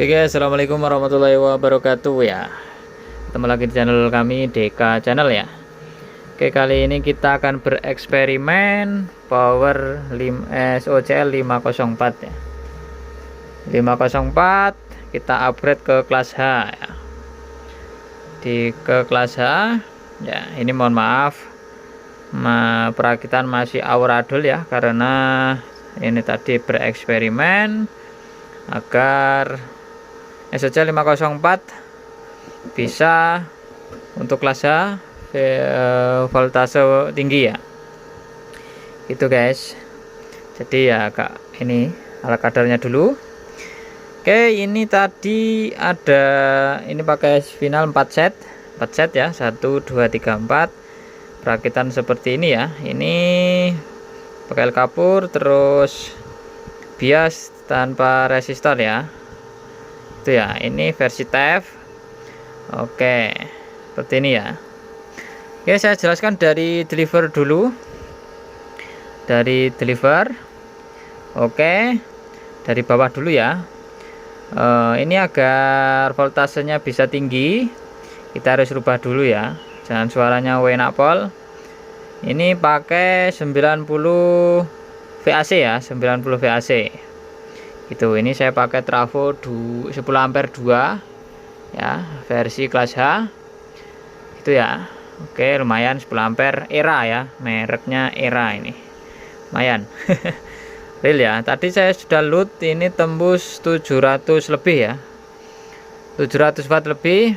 Oke guys, assalamualaikum warahmatullahi wabarakatuh ya. Ketemu lagi di channel kami DK Channel ya. Oke, kali ini kita akan bereksperimen power SOCL 504 ya. 504 kita upgrade ke kelas H ya. Ke kelas H ya, ini mohon maaf perakitan masih auradul ya, karena ini tadi bereksperimen agar SOCL 504 bisa untuk kelas H voltase tinggi ya, itu guys. Jadi ya kak, ini ala kadarnya dulu. Oke, ini tadi ada, ini pakai final 4 set ya, 1 2 3 4 perakitan seperti ini ya. Ini pakai kapur, terus bias tanpa resistor ya, itu ya. Ini versi TF. Oke, seperti ini ya. Oke, saya jelaskan dari deliver dulu. Dari deliver. Oke, dari bawah dulu ya. Ini agar voltasenya bisa tinggi, kita harus rubah dulu ya. Jangan suaranya enak pol. Ini pakai 90 VAC ya, 90 VAC. Itu, ini saya pakai trafo 10 ampere 2 ya, versi kelas H itu ya. Oke, lumayan 10 ampere era ya, mereknya era, ini lumayan. Real ya. Tadi saya sudah load, ini tembus 700 lebih ya, 700 watt lebih.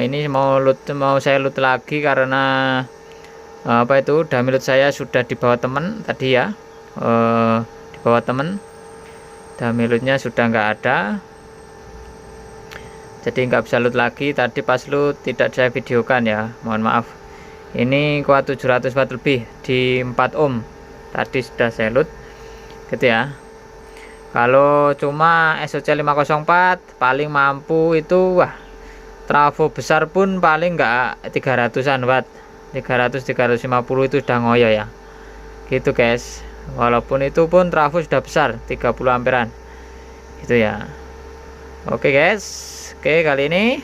Ini mau saya load lagi karena apa itu, dummy load saya sudah dibawa temen tadi ya. Dibawa temen, dummy loadnya sudah nggak ada, jadi nggak bisa load lagi. Tadi pas load tidak saya videokan ya, mohon maaf. Ini kuat 700 watt lebih di 4 ohm, tadi sudah saya load gitu ya. Kalau cuma SOCL 504 paling mampu itu, wah, trafo besar pun paling nggak 300-an watt, 300-350 itu sudah ngoyo ya, gitu guys. Walaupun itu pun trafo sudah besar 30 amperan gitu ya. Oke guys, oke, kali ini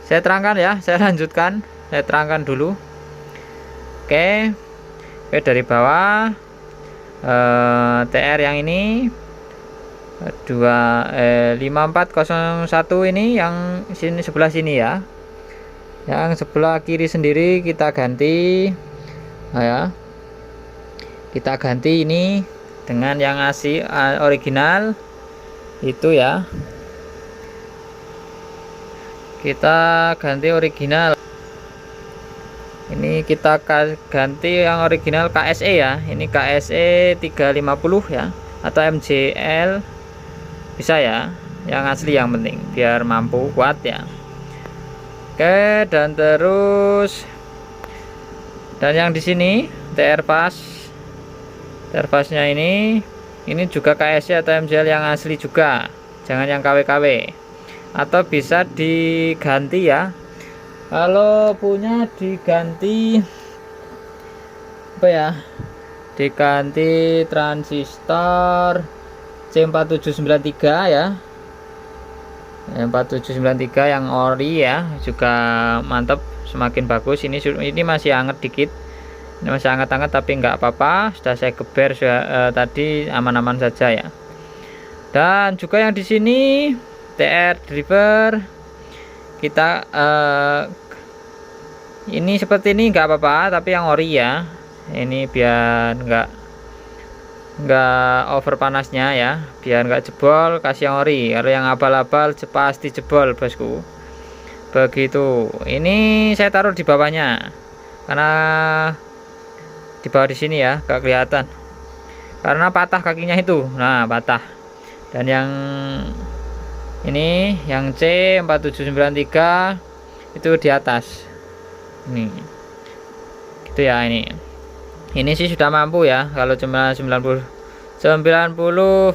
saya terangkan ya, saya lanjutkan, saya terangkan dulu. Oke, dari bawah TR yang ini 5401 ini, yang sini sebelah sini ya, yang sebelah kiri sendiri kita ganti ya. Kita ganti ini dengan yang asli original itu ya. Kita ganti original. Ini kita ganti yang original KSE ya. Ini KSE 350 ya, atau MJL bisa ya. Yang asli yang penting biar mampu kuat ya. Oke, dan terus, dan yang di sini TR nya ini juga KSC atau MJL yang asli juga, jangan yang KW-KW, atau bisa diganti ya. Kalau punya diganti apa ya, diganti transistor C4793 ya, 4793 yang ori ya, juga mantap, semakin bagus. Ini masih hangat dikit, ini masih hangat-hangat, tapi nggak apa-apa, sudah saya geber tadi, aman-aman saja ya. Dan juga yang di sini TR driver kita ini seperti ini nggak apa-apa, tapi yang ori ya. Ini biar nggak over panasnya ya, biar nggak jebol, kasih yang ori. Kalau yang abal-abal pasti jebol bosku, begitu. Ini saya taruh di bawahnya karena di bawah di sini ya, gak kelihatan karena patah kakinya itu, nah patah. Dan yang ini yang C4793 itu di atas ini gitu ya. Ini sih sudah mampu ya, kalau cuma 90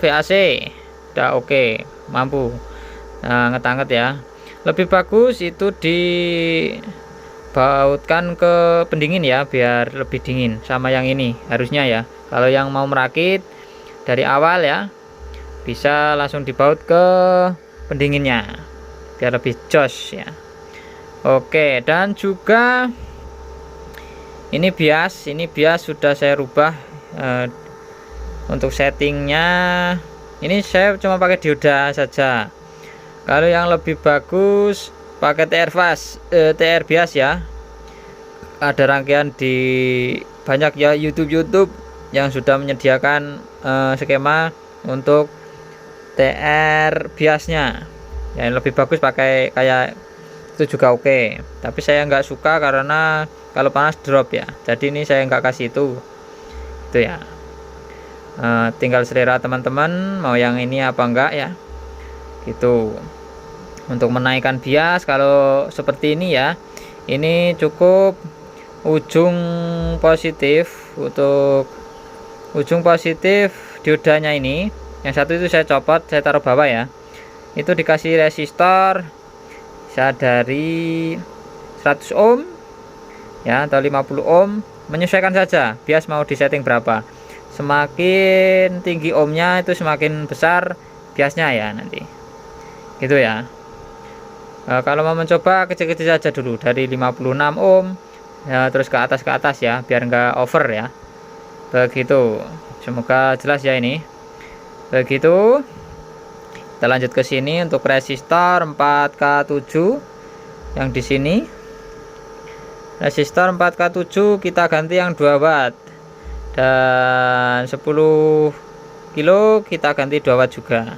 VAC udah oke, mampu. Nah, nget-nget ya. Lebih bagus itu dibautkan ke pendingin ya, biar lebih dingin sama yang ini harusnya ya. Kalau yang mau merakit dari awal ya, bisa langsung dibaut ke pendinginnya biar lebih jos ya. Oke, dan juga ini bias sudah saya rubah untuk settingnya. Ini saya cuma pakai dioda saja. Kalau yang lebih bagus pakai TR bias ya. Ada rangkaian di banyak ya YouTube yang sudah menyediakan skema untuk TR biasnya. Yang lebih bagus pakai kayak itu juga oke. Tapi saya nggak suka karena kalau panas drop ya. Jadi ini saya nggak kasih itu ya. Tinggal selera teman-teman mau yang ini apa enggak ya. Gitu. Untuk menaikkan bias kalau seperti ini ya, ini cukup ujung positif. Untuk ujung positif diodanya ini, yang satu itu saya copot, saya taruh bawah ya. Itu dikasih resistor bisa dari 100 ohm ya atau 50 ohm, menyesuaikan saja bias mau disetting berapa. Semakin tinggi ohmnya itu semakin besar biasnya ya nanti gitu ya. Kalau mau mencoba kecil-kecil saja dulu dari 56 ohm ya, terus ke atas ya biar enggak over ya. Begitu, semoga jelas ya ini. Begitu, kita lanjut ke sini untuk resistor 4K7 yang di sini. Resistor 4K7 kita ganti yang 2 watt dan 10 kilo kita ganti 2 watt juga.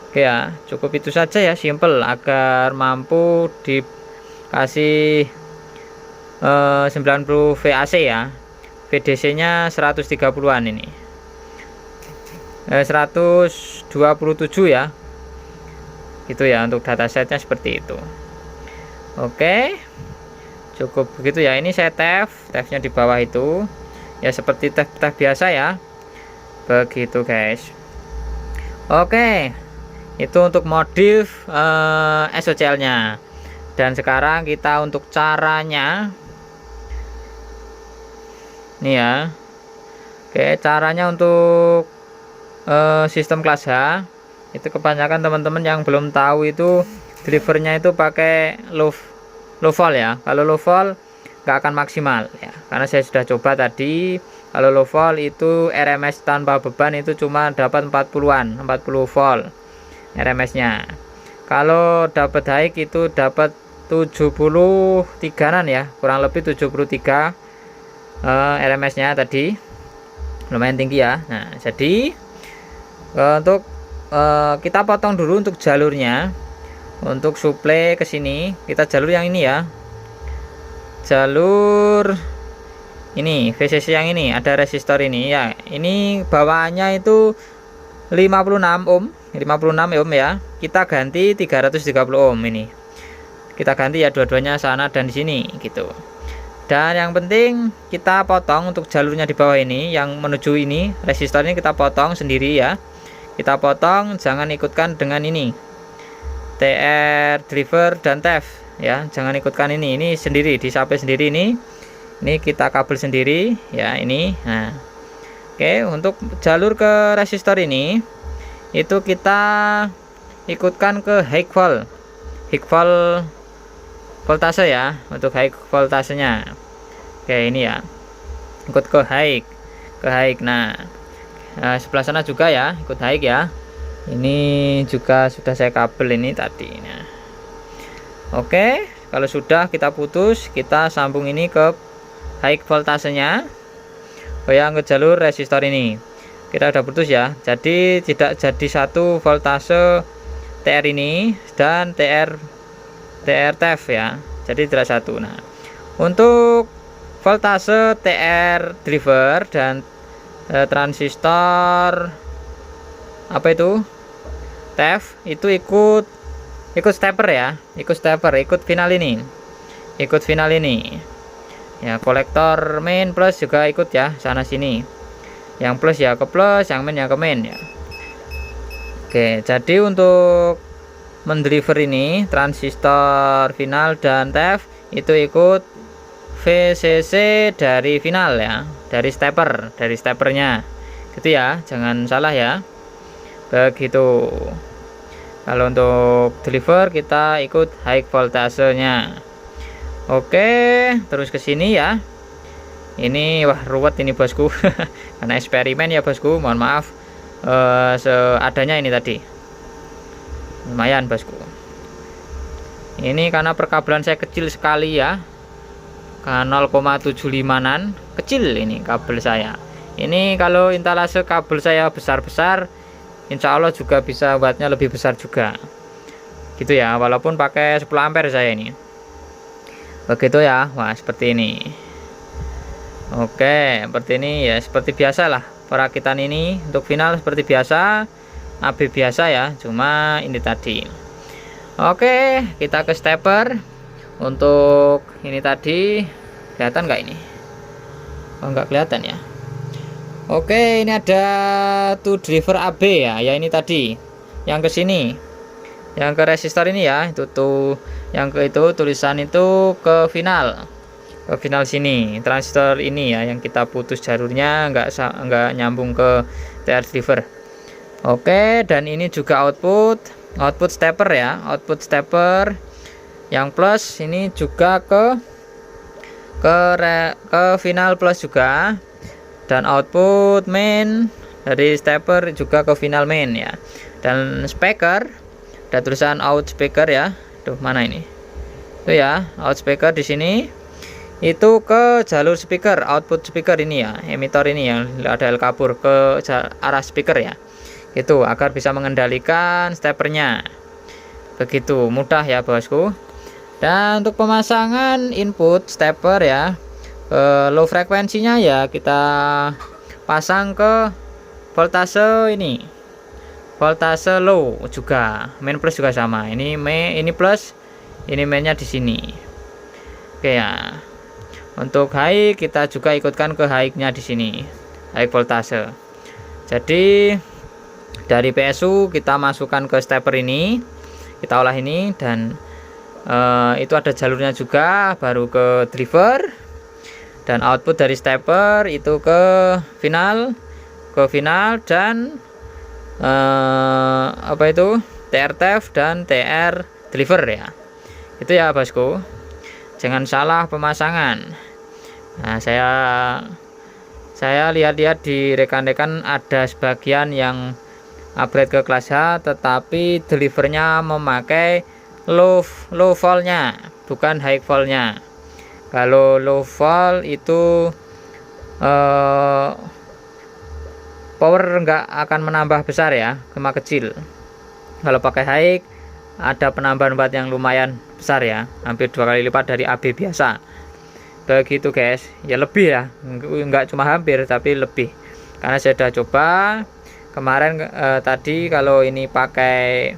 Oke ya, cukup itu saja ya, simple agar mampu dikasih 90 VAC ya. VDC nya 130-an ini. 127 ya. Gitu ya, untuk datasetnya seperti itu. Oke. Cukup begitu ya. Ini saya tefnya di bawah itu. Ya seperti tef biasa ya. Begitu guys. Oke. Itu untuk modif SOCL-nya. Dan sekarang kita untuk caranya. Nih ya. Oke, caranya untuk sistem kelas H itu kebanyakan teman-teman yang belum tahu itu drivernya itu pakai low volt ya. Kalau low volt nggak akan maksimal ya, karena saya sudah coba tadi. Kalau low volt itu RMS tanpa beban itu cuma dapat 40 volt RMS nya. Kalau dapat high itu dapat 73an ya, kurang lebih 73 RMS nya tadi, lumayan tinggi ya. Nah jadi untuk kita potong dulu untuk jalurnya. Untuk suplai ke sini kita jalur yang ini ya, jalur ini VCC yang ini ada resistor ini ya. Ini bawaannya itu 56 ohm ya. Kita ganti 330 ohm ini. Kita ganti ya dua-duanya sana dan di sini gitu. Dan yang penting kita potong untuk jalurnya di bawah ini yang menuju ini resistor ini kita potong sendiri ya. Kita potong, jangan ikutkan dengan ini TR driver dan TEF ya, jangan ikutkan ini sendiri, disapai sendiri ini kita kabel sendiri ya ini. Nah oke, untuk jalur ke resistor ini itu kita ikutkan ke high voltase ya, untuk high voltasenya. Oke ini ya, ikut ke high. Nah sebelah sana juga ya, ikut high ya. Ini juga sudah saya kabel ini tadi. Nah oke, kalau sudah kita putus, kita sambung ini ke high voltasenya yang ke jalur resistor ini. Kita udah putus ya, jadi tidak jadi satu voltase TR ini dan TR TEF ya, jadi tidak satu. Nah untuk voltase TR driver dan transistor apa itu TEF itu ikut stepper ya, ikut final ini ya. Kolektor main plus juga ikut ya, sana sini, yang plus ya ke plus, yang main ya ke main ya. Oke, jadi untuk mendeliver ini transistor final dan TEF itu ikut VCC dari final ya, dari steppernya gitu ya, jangan salah ya. begitu. Kalau untuk deliver kita ikut high voltasenya. Oke, terus ke sini ya. Ini wah ruwet ini bosku. Karena eksperimen ya bosku, mohon maaf. Seadanya ini tadi. Lumayan bosku. Ini karena perkabelan saya kecil sekali ya. 0,75-an, kecil ini kabel saya. Ini kalau intalase kabel saya besar-besar, insya Allah juga bisa wattnya lebih besar juga. Gitu ya, walaupun pakai 10 ampere saya ini. Begitu ya, wah seperti ini. Oke, seperti ini ya, seperti biasa lah perakitan ini. Untuk final seperti biasa, AB biasa ya, cuma ini tadi. Oke, kita ke stepper. Untuk ini tadi kelihatan nggak ini? Oh, nggak kelihatan ya. Oke, ini ada tuh driver AB ya, ya ini tadi. Yang ke sini, yang ke resistor ini ya, itu tuh, yang ke itu tulisan itu ke final sini. Transistor ini ya, yang kita putus jalurnya nggak nyambung ke TR driver. Oke, dan ini juga output stepper ya, output stepper. Yang plus ini juga ke final plus juga, dan output main dari stepper juga ke final main ya. Dan speaker ada tulisan out speaker ya. Tuh mana ini? Itu ya, out speaker di sini. Itu ke jalur speaker, output speaker ini ya, emitor ini yang ada L kabur ke arah speaker ya. Itu agar bisa mengendalikan steppernya. Begitu mudah ya bosku. Dan untuk pemasangan input stepper ya, low frekuensinya ya kita pasang ke voltase ini, voltase low juga, main plus juga sama. Ini plus, ini mainnya di sini. Oke ya. Untuk high kita juga ikutkan ke high-nya di sini, high voltase. Jadi dari PSU kita masukkan ke stepper ini, kita olah ini, dan itu ada jalurnya juga, baru ke driver, dan output dari stepper itu ke final dan apa itu TR tef dan TR deliver ya. Itu ya bosku, jangan salah pemasangan. Nah, saya lihat-lihat di rekan-rekan ada sebagian yang upgrade ke kelas H tetapi delivernya memakai low voltnya, bukan high voltnya. Kalau low volt itu power nggak akan menambah besar ya, cuma kecil. Kalau pakai high ada penambahan watt yang lumayan besar ya, hampir 2 kali lipat dari AB biasa. Begitu guys, ya lebih ya, nggak cuma hampir tapi lebih, karena saya sudah coba kemarin tadi. Kalau ini pakai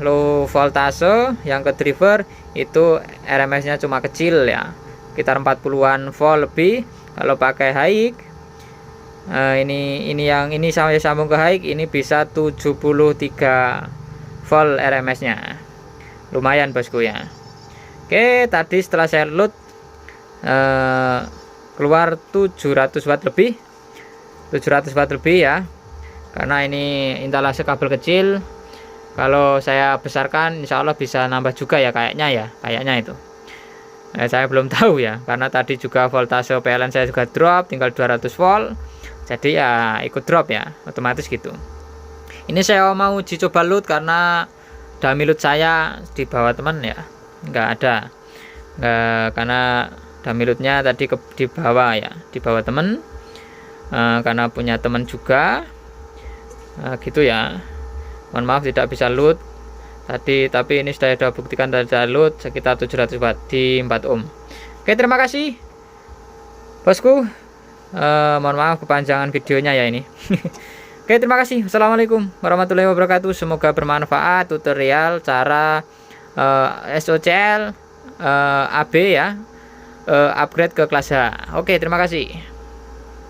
low voltase yang ke driver itu RMS-nya cuma kecil ya, sekitar 40-an volt lebih. Kalau pakai high ini saya sambung ke high, ini bisa 73 volt RMS-nya. Lumayan bosku ya. Oke, tadi setelah saya load keluar 700 watt lebih ya, karena ini intalase kabel kecil. Kalau saya besarkan insya Allah bisa nambah juga ya, kayaknya itu. Saya belum tahu ya, karena tadi juga voltase PLN saya juga drop tinggal 200 volt, jadi ya ikut drop ya, otomatis gitu. Ini saya mau uji coba load karena dummy load saya di bawah teman ya, nggak ada, karena dummy loadnya tadi di bawah ya, di bawah teman, karena punya teman juga, gitu ya. Mohon maaf tidak bisa load tadi, tapi ini sudah buktikan dari load sekitar 700 watt di 4 ohm. Oke, terima kasih bosku. Mohon maaf kepanjangan videonya ya ini. Oke, terima kasih. Assalamualaikum warahmatullahi wabarakatuh. Semoga bermanfaat tutorial cara SOCL AB ya, upgrade ke kelas H. Oke, terima kasih.